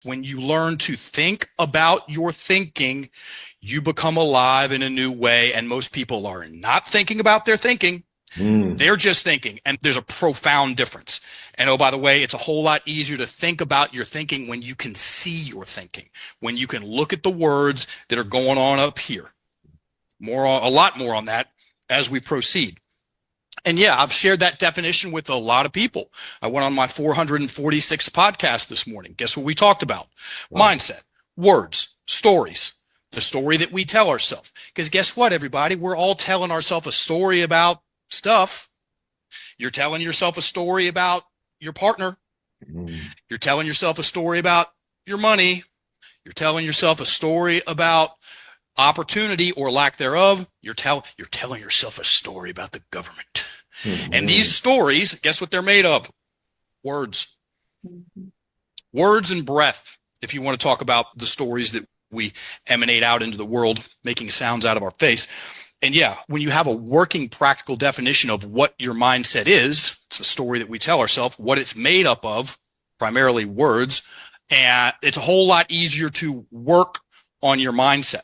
When you learn to think about your thinking, you become alive in a new way. And most people are not thinking about their thinking. They're just thinking. And there's a profound difference. And oh, by the way, it's a whole lot easier to think about your thinking when you can see your thinking, when you can look at the words that are going on up here. A lot more on that as we proceed. And yeah, I've shared that definition with a lot of people. I went on my 446th podcast this morning. Guess what we talked about? Wow. Mindset, words, stories, the story that we tell ourselves. Because guess what, everybody? We're all telling ourselves a story about stuff. You're telling yourself a story about your partner. You're telling yourself a story about your money. You're telling yourself a story about opportunity or lack thereof. You're telling yourself a story about the government. And these stories, guess what they're made of? Words. Words and breath, if you want to talk about the stories that we emanate out into the world, making sounds out of our face. And yeah, when you have a working practical definition of what your mindset is, it's the story that we tell ourselves, what it's made up of, primarily words, and it's a whole lot easier to work on your mindset.